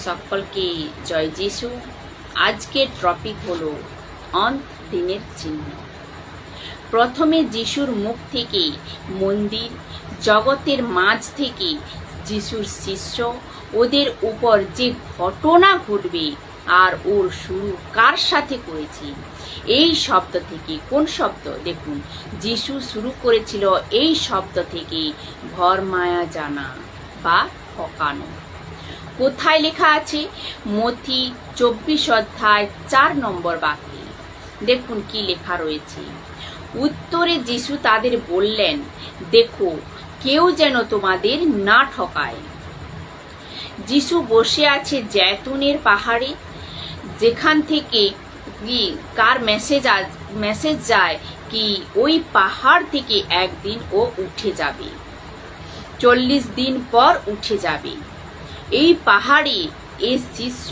সকলকে জয় যিশু। আজকের টপিক হলো অন্ত দিনের চিহ্ন। প্রথমে যিশুর মুখ থেকে মন্দির জগতের মাঝ থেকে যিশুর শিষ্য ওদের উপর যে ঘটনা ঘটবে আর ওর শুরু কার সাথে করেছে, এই শব্দ থেকে। কোন শব্দ? দেখুন, যিশু শুরু করেছিল এই শব্দ থেকে, ভরমায়া জানা বা ঠকানো। কোথায় লেখা আছে? মথি 24 অধ্যায় 4 নম্বর বাক্যে। দেখুন কি লেখা রয়েছে। উত্তরে যিশু তাদের বললেন, দেখো কেউ যেন তোমাদের না ঠকায়। যিশু বসে আছে জৈতুনের পাহাড়ে, যেখান থেকে কার মেসেজ যায় কি ওই পাহাড় থেকে একদিন ও উঠে যাবে, 40 দিন পর উঠে যাবে। এই পাহাড়ে এই শিষ্য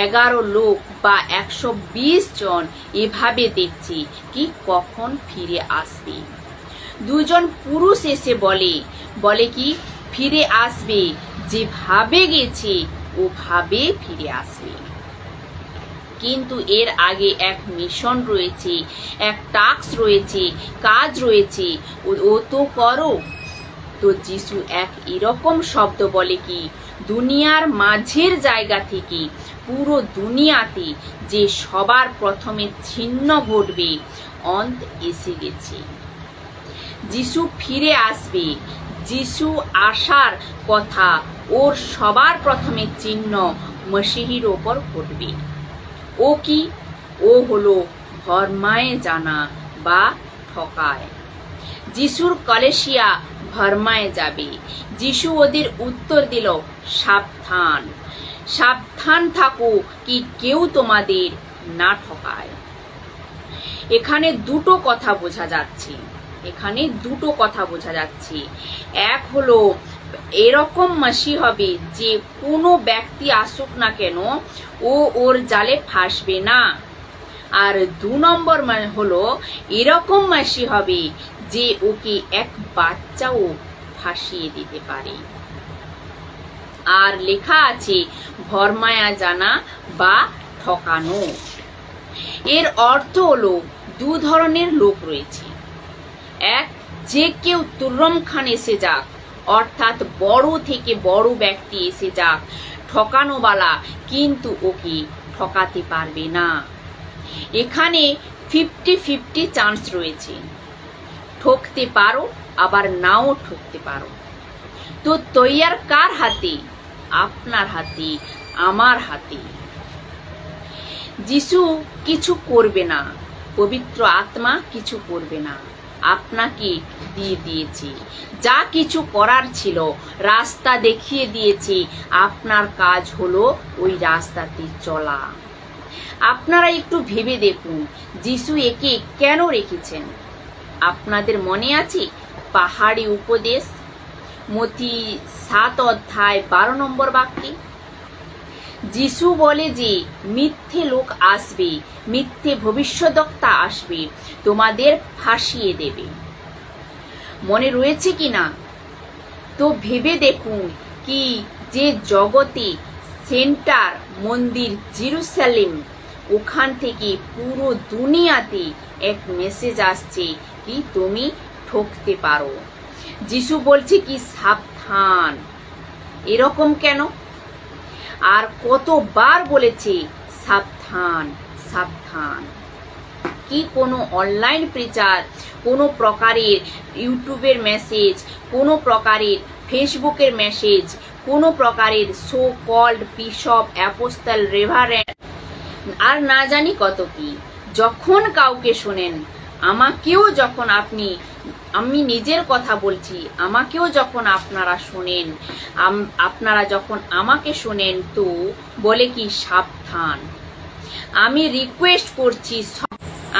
11 লোক বা 120 জন এভাবে দেখছে কি কখন ফিরে আসবে। দুজন পুরুষ এসে বলে কি ফিরে আসবে, যেভাবে গেছে ওভাবে ফিরে আসবে। কিন্তু এর আগে এক মিশন রয়েছে, এক টাস্ক রয়েছে, কাজ রয়েছে, ও তো করো। তো যিশু এক এরকম শব্দ বলে কি দুনিয়ার মাঝের জায়গা থেকে পুরো দুনিয়াতে যে সবার প্রথমে চিহ্ন ঘটবে, অন্ত এসে গেছে। যিশু ফিরে আসবে, যিশু আসার কথা, ওর সবার প্রথমে চিহ্ন মসিহির ওপর ঘটবে। ও কি? ও হলো ভরমায়ে জানা বা ঠকায়। যিশুর কলেসিয়া ভরমায়ে যাবে। যিশু ওদের উত্তর দিল, সাবধান, সাবধান থাকো কি কেউ তোমাদের না ঠকায়। এখানে দুটো কথা বোঝা যাচ্ছে। এক হলো এরকম মাসি হবে যে কোনো ব্যক্তি আসুক না কেন ও ওর জালে ফাঁসবে না। আর 2 নম্বর হলো এরকম মাসি হবে যে ওকে এক বাচ্চাও ফাঁসিয়ে দিতে পারে। আর লেখা আছে ভরমায়া জানা বা ঠকানো। এর অর্থ হলো 2 ধরনের লোক রয়েছে। এক, যে কেউ তুর্রম খান এসে যাক, অর্থাৎ বড় থেকে বড় ব্যক্তি এসে যাক, ঠকানোওয়ালা, কিন্তু ওকে ঠকাতে পারবে না। এখানে 50-50 চান্স রয়েছে। ঠকতে পারো, আবার নাও ঠকতে পারো। তো তৈয়ার কার হাতে? আপনার হাতে, আমার হাতে। যিশু কিছু করবে না, পবিত্র আত্মা কিছু করবে না, আপনাকে দিয়ে দিয়েছে। যা কিছু করার ছিল রাস্তা দেখিয়ে দিয়েছে, আপনার কাজ হলো ওই রাস্তাতে চলা। আপনারা একটু ভেবে দেখুন যিশু একে কেন রেখেছেন। আপনাদের মনে আছে পাহাড়ি উপদেশ, মথি 7 অধ্যায় 12 নম্বর বাক্যে যিশু বলে যে মিথ্যে লোক আসবে, মিথ্যে ভবিষ্যদ্বক্তা আসবে, তোমাদের ফাঁসিয়ে দেবে। মনে রয়েছে কি না? তো ভেবে দেখুন কি যে জগতে সেন্টার মন্দির জেরুসালেম, ওখান থেকে পুরো দুনিয়াতে এক মেসেজ আসছে কি তুমি ঠকতে পারো। যিশু বলছে কি সাবধান। এরকম কেন? আর কতবার বলেছে সাবধান, সাবধান। কি কোনো অনলাইন প্রিচার, কোনো প্রকারের ইউটিউবের মেসেজ, কোনো প্রকারের ফেসবুকের মেসেজ, কোনো প্রকারের so called bishop, apostle, reverend আর না জানি কত কি, যখন কাউকে শোনেন, আমাকেও যখন আমি নিজের কথা বলছি, আমাকেও যখন আপনারা শোনেন, আপনারা যখন আমাকে শোনেন, তো বলে কি সাবধান। আমি রিকোয়েস্ট করছি,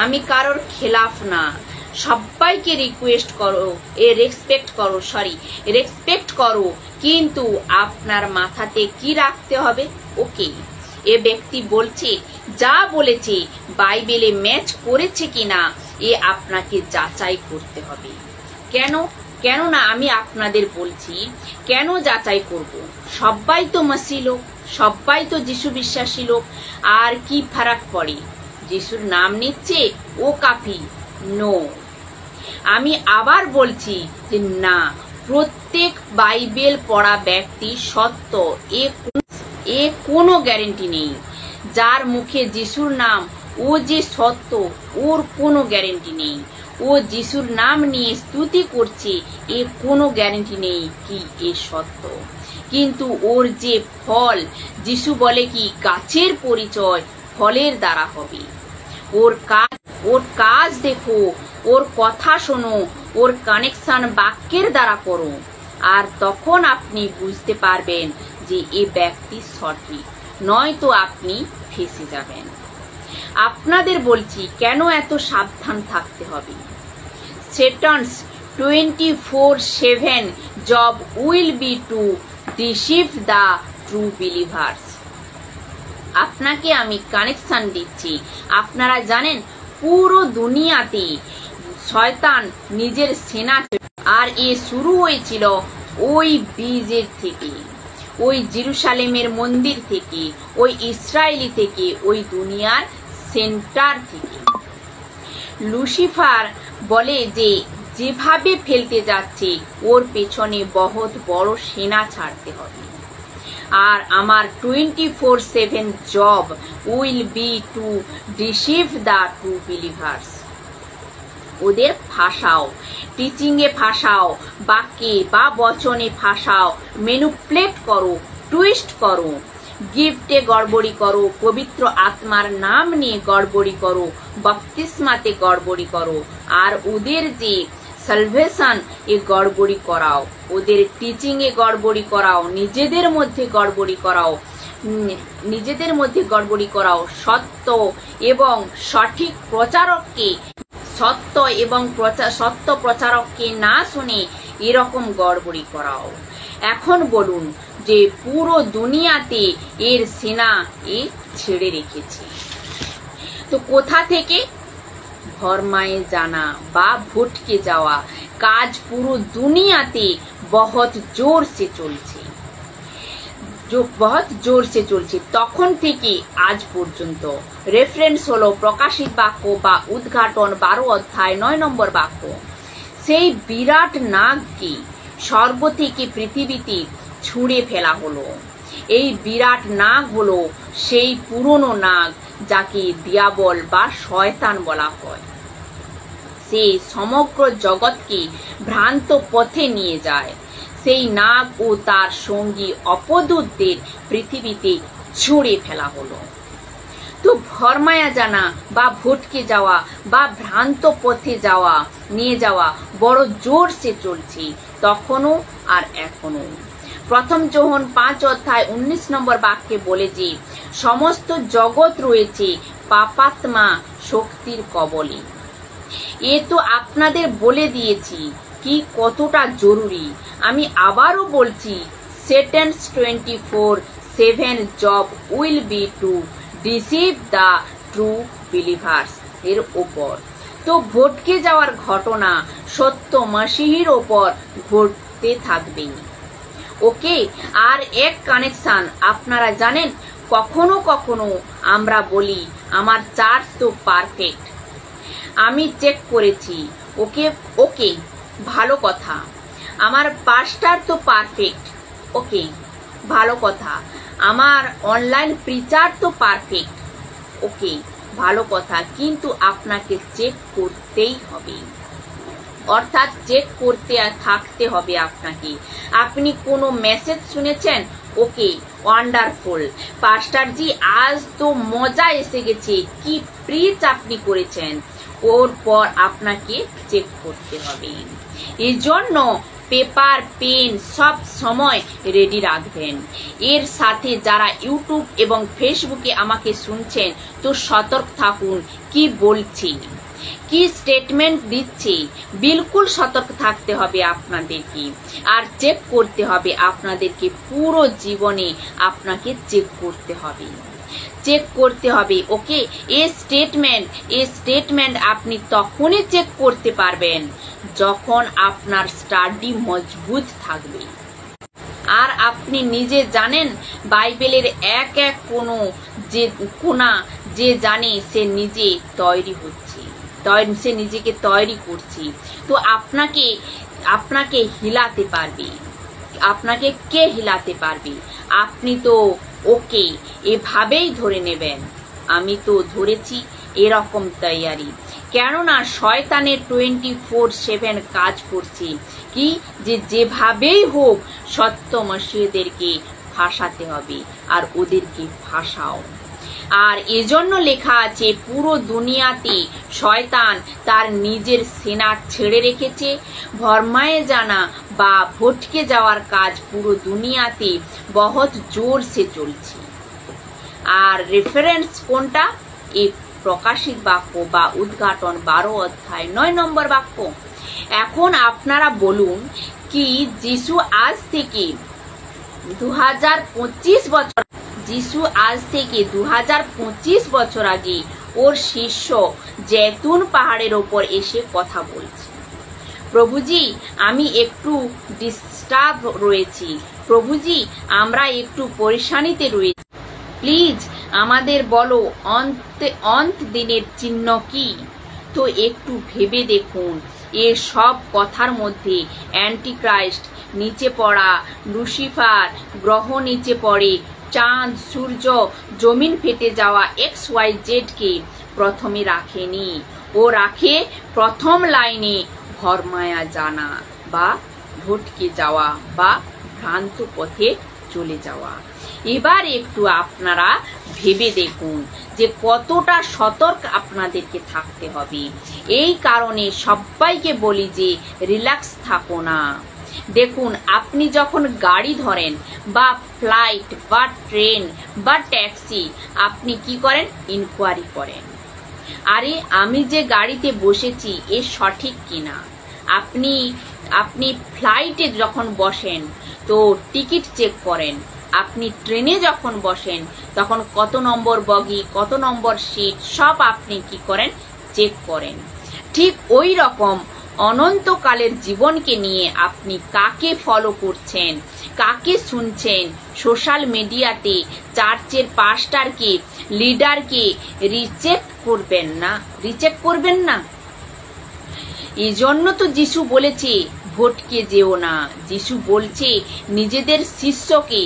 আমি কারোর খেলাফ না, সবাইকে রিকোয়েস্ট করো, রেসপেক্ট করো, কিন্তু আপনার মাথাতে কি রাখতে হবে? ওকে, এ ব্যক্তি বলছে, যা বলেছে বাইবেলে ম্যাচ করেছে কিনা এ আপনাকে যাচাই করতে হবে। কেননা আমি আপনাদের বলছি, কেন যাচাই করব? সবাই তো মসি লোক, সবাই তো যিশু বিশ্বাসী লোক, আর কি ফারাক পড়ে? যিশুর নাম নিচ্ছে ও কাফি? নো। আমি আবার বলছি যে না, প্রত্যেক বাইবেল পড়া ব্যক্তি সত্য, এ কোনো গ্যারেন্টি নেই। যার মুখে যিশুর নাম, ও যে সত্য, ওর কোনো গ্যারেন্টি নেই। ও যিশুর নাম নিয়ে স্তুতি করছে, এ কোনো গ্যারেন্টি নেই কি এ সত্য। কিন্তু ওর যে ফল, যিশু বলে কি গাছের পরিচয় ফলের দ্বারা হবে। ওর কাজ দেখো, ওর কথা শোনো, ওর কানেকশন বাক্যের দ্বারা করো, আর তখন আপনি বুঝতে পারবেন যে এ ব্যক্তি সঠিক, নয়তো আপনি ফেঁসে যাবেন। আপনাদের বলছি কেন এত সাবধান থাকতে হবে। Satan's 24/7 job will be to deceive the true believers. আপনাকে আমি কানেকশন দিচ্ছি। আপনারা জানেন পুরো দুনিয়াতে শয়তান নিজের সেনা, আর এ শুরু হয়েছিল ওই বীজের থেকে, ওই জেরুসালেমের মন্দির থেকে, ওই ইসরায়েলি থেকে, ওই দুনিয়ার সেন্টার থেকে। লুসিফার বলে যে যেভাবে ফেলতে যাচ্ছে ওর পেছনে বহুত বড় সেনা ছাড়তে হবে। আর আমার 24/7 job will be two deceive the true believers. ওদের ফাঁসাও, টিচিংয়ে ফাঁসাও, বাক্যে বা বচনে ফাঁসাও, ম্যানিপুলেট করো, টুইস্ট করো, গিফটে গড়বড়ি করো, পবিত্র আত্মার নাম নিয়ে গড়বড়ি করো, বাপ্তিস্মাতে গড়বড়ি করো, আর ওদের যে সালভেশন এ গড়বড়ি করাও, ওদের টিচিং এ গড়বড়ি করাও, নিজেদের মধ্যে গড়বড়ি করাও, সত্য এবং সঠিক প্রচারককে, সত্য প্রচারককে না শুনে এরকম গড়বড়ি করাও। এখন বলুন যে পুরো দুনিয়াতে এর সেনা এ ছেড়ে রেখেছে। তো কোথা থেকে? ভরমায়ে জানা বা ভটকে যাওয়া কাজ পুরো দুনিয়াতে বহুত জোর সে চলছে তখন থেকে আজ পর্যন্ত। রেফারেন্স হলো প্রকাশিত বাক্য বা উদ্ঘাটন 12 অধ্যায় 9 নম্বর বাক্য। সেই বিরাট নাগকে স্বর্গ থেকে পৃথিবীতে ছুঁড়ে ফেলা হলো। এই বিরাট নাগ হলো সেই পুরনো নাগ যাকে দিয়াবল বা শয়তান বলা হয়। সে সমগ্র জগৎকে ভ্রান্ত পথে নিয়ে যায়। সেই নাগ ও তার সঙ্গী অপদূতদের পৃথিবীতে ছুঁড়ে ফেলা হলো। তো ভরমায়া জানা বা ভটকে যাওয়া বা ভ্রান্ত পথে নিয়ে যাওয়া বড় জোর সে চলছে তখনও আর এখনো। প্রথম যোহন 5 অধ্যায় 19 নম্বর বাক্যে বলে যে সমস্ত জগৎ রয়েছে পাপাত্মা শক্তির কবলে। এ তো আপনাদের বলে দিয়েছি কি কতটা জরুরি। আমি আবারও বলছি, Satan's 24/7 job will be to deceive the true believers এর ওপর। তো ভটকে যাওয়ার ঘটনা সত্য মসিহির ওপর ঘটতে থাকবে। ওকে, আর এক কানেকশন আপনারা জানেন, কখনো কখনো আমরা বলি আমার চার্চ তো পারফেক্ট, আমি চেক করেছি। ওকে, ভালো কথা। আমার পাস্টার তো পারফেক্ট, ওকে, ভালো কথা। আমার অনলাইন প্রিচার তো পারফেক্ট, ওকে, ভালো কথা। কিন্তু আপনাকে চেক করতেই হবে, অর্থাৎ চেক করতে থাকতে হবে আপনাকে। আপনি কোনো মেসেজ শুনেছেন, ওকে, ওয়ান্ডারফুল পাস্টারজি, আজ তো মজা এসে গেছে, কি প্রিচ আপনি করেছেন। ওর পর আপনাকে চেক করতে হবে। এই জন্য পেপার পেন সব সময় রেডি রাখবেন। এর সাথে যারা ইউটিউব এবং ফেসবুকে আমাকে শুনছেন, তো সতর্ক থাকুন কি বলছি, কি স্টেটমেন্ট দিচ্ছে। বিলকুল সতর্ক থাকতে হবে আপনাদেরকে, আর চেক করতে হবে আপনাদেরকে। পুরো জীবনে আপনাকে চেক করতে হবে, ওকে। এই স্টেটমেন্ট আপনি তখনই চেক করতে পারবেন যখন আপনার স্টাডি মজবুত থাকবে। আর আপনি নিজে জানেন বাইবেলের এক এক কোনা যে জানে সে নিজে তৈরি হচ্ছে, সে নিজেকে তৈরি করছে। তো আপনাকে হিলাতে পারবে, আপনাকে কে হিলাতে পারবে? আপনি তো ওকে এভাবেই ধরে নেবেন। আমি তো ধরেছি এরকম তৈয়ারি, কেননা শয়তানের 24/7 কাজ করছে কি, যেভাবেই হোক সত্য মসিহদেরকে ফাঁসাতে হবে, আর ওদেরকে ফাঁসাও। আর এজন্য লেখা আছে পুরো দুনিয়াতে শয়তান তার নিজের সেনা ছেড়ে রেখেছে। ভরমায়ে জানা বা ভটকে যাওয়ার কাজ পুরো দুনিয়াতে বহুত জোর সে চলছে। আর রেফারেন্স কোনটা? এই প্রকাশিত বাক্য বা উদ্ঘাটন 12 অধ্যায় 9 নম্বর বাক্য। এখন আপনারা বলুন কি যিশু আজ থেকে 2025 বছর আগে ওর শিষ্য জৈতুন পাহাড়ের ওপর এসে কথা বলছে, প্রভুজি আমি একটু ডিস্টার্ব রয়েছি, প্রভুজি আমরা একটু পরেশানিতে রয়েছি, প্লিজ আমাদের বলো অন্ত দিনের চিহ্ন কি? তো একটু ভেবে দেখুন, এ সব কথার মধ্যে অ্যান্টিক্রাইস্ট নিচে পড়া, লুসিফার গ্রহ নিচে পড়ে, চাঁদ সূর্য জমিন ফেটে যাওয়া XYZ কে প্রথমে রাখেনি, ও রাখে প্রথম লাইনে ভরমায়া জানা বা ভটকে যাওয়া বা ভ্রান্ত পথে চলে যাওয়া। এবার একটু আপনারা ভেবে দেখুন যে কতটা সতর্ক আপনাদেরকে থাকতে হবে। এই কারণে সবাইকে বলি যে রিল্যাক্স থাকো না। দেখুন, আপনি যখন গাড়ি ধরেন বা ফ্লাইট বা ট্রেন বা ট্যাক্সি, আপনি কি করেন? ইনকোয়ারি করেন, আরে আমি যে গাড়িতে বসেছি এ সঠিক কিনা। আপনি ফ্লাইটে যখন বসেন তো টিকিট চেক করেন, আপনি ট্রেনে যখন বসেন তখন কত নম্বর বগি, কত নম্বর সিট সব আপনি কি করেন? চেক করেন। ঠিক ওই রকম অনন্তকালের জীবনকে নিয়ে আপনি কাকে ফলো করছেন, কাকে শুনছেন, সোশ্যাল মিডিয়াতে চার্চের পাস্টারকে, লিডারকে রিচেক করবেন না। এই জন্য তো যিশু বলেছে ভটকে যেও না। যিশু বলছে নিজেদের শিষ্যকে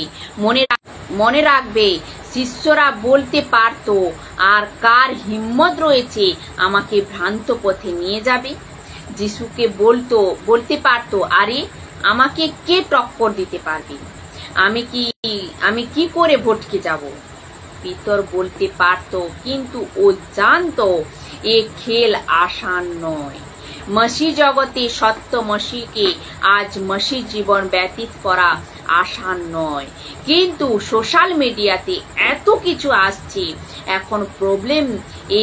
মনে রাখবে, শিষ্যরা বলতে পারতো আর কার হিম্মত রয়েছে আমাকে ভ্রান্ত পথে নিয়ে যাবে। যিশুকে বলতে পারতো আরে আমাকে কে টক্কর দিতে পারবে, আমি কি করে ভটকে যাব। পিতর বলতে পারতো, কিন্তু ও জানতো এ খেল আসান নয়। মসিহ জগতে সত্য মসিহকে আজ মসিহ জীবন ব্যতীত করা আসান নয়, কিন্তু সোশ্যাল মিডিয়াতে এত কিছু আসছে। এখন প্রবলেম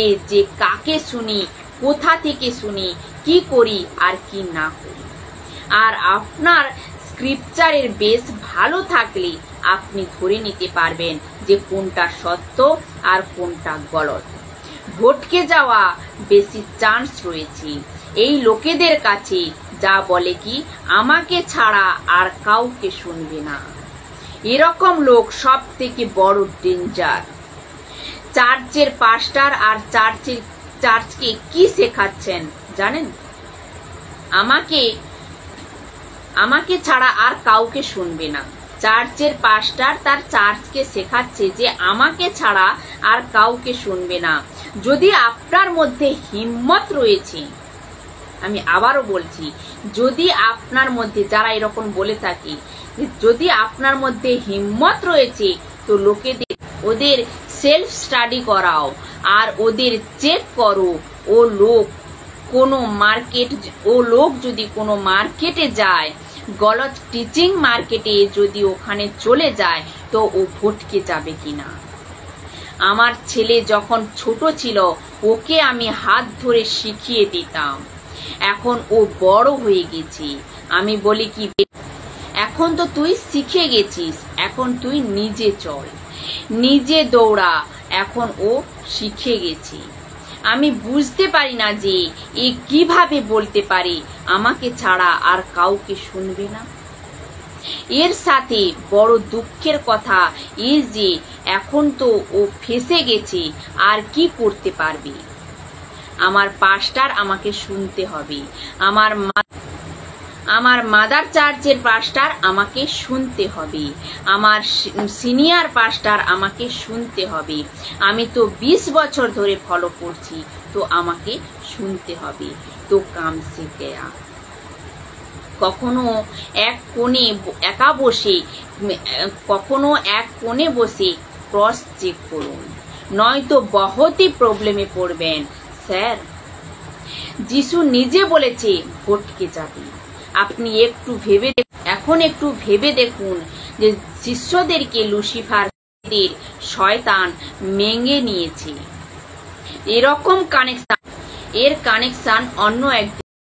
এ যে কাকে শুনি, কোথা থেকে শুনি, কি করি আর কি না করি। আর আপনার স্ক্রিপচারের বেশ ভালো থাকলে আপনি ধরে নিতে পারবেন যে কোনটা সত্য আর কোনটা গলত। ভটকে যাওয়া বেশি চান্স রয়েছে এই লোকেদের কাছে, যা বলে কি আমাকে ছাড়া আর কাউকে শুনবে না। এরকম লোক সব থেকে বড় ডেঞ্জার। চার্চের পাস্টার আর চার্চকে কি শেখাচ্ছেন জানেন? আমাকে ছাড়া আর কাউকে শুনবে না। চার্চের পাস্টার তার চার্চকে শেখাচ্ছে যে আমাকে ছাড়া আর কাউকে শুনবে না। যদি আপনার মধ্যে হিম্মত রয়েছে, আমি আবারও বলছি, যদি আপনার মধ্যে, যারা এরকম বলে থাকে, যদি আপনার মধ্যে হিম্মত রয়েছে তো ওদের সেলফ স্টাডি করাও আর ওদের চেক করো। ও লোক যদি কোনো মার্কেটে যায়, গলত টিচিং মার্কেটে যদি ওখানে চলে যায় তো ও ভটকে যাবে কিনা। আমার ছেলে যখন ছোট ছিল ওকে আমি হাত ধরে শিখিয়ে দিতাম। এখন ও বড় হয়ে গেছে, আমি বলি কি এখন তো তুই শিখে গেছিস, এখন তুই নিজে চল, নিজে দৌড়া। এখন ও শিখে গেছে। আমি বুঝতে পারি না যে এ কিভাবে বলতে পারে আমাকে ছাড়া আর কাউকে শুনবে না। এর সাথে বড় দুঃখের কথা এই যে এখন তো ও ফেঁসে গেছে, আর কি করতে পারবে। আমার পাস্টার আমাকে শুনতে হবে, আমার মাদার চার্চের পাস্টার আমাকে শুনতে হবে, আমার সিনিয়র পাস্টার আমাকে শুনতে হবে। আমি তো 20 বছর ধরে ফলো করছি, তো আমাকে শুনতে হবে। তো কাম সে গয়া। কখনো এক কোণে বসে ক্রস চেক করুন, নয়তো বহুতই প্রবলেমে পড়বেন স্যার। যিশু নিজে বলেছে ভটকে যাবে। আপনি এখন একটু ভেবে দেখুন যে শিষ্যদেরকে লুসিফার শয়তান মেঙ্গে নিয়েছে। এর কানেকশন অন্য একদিন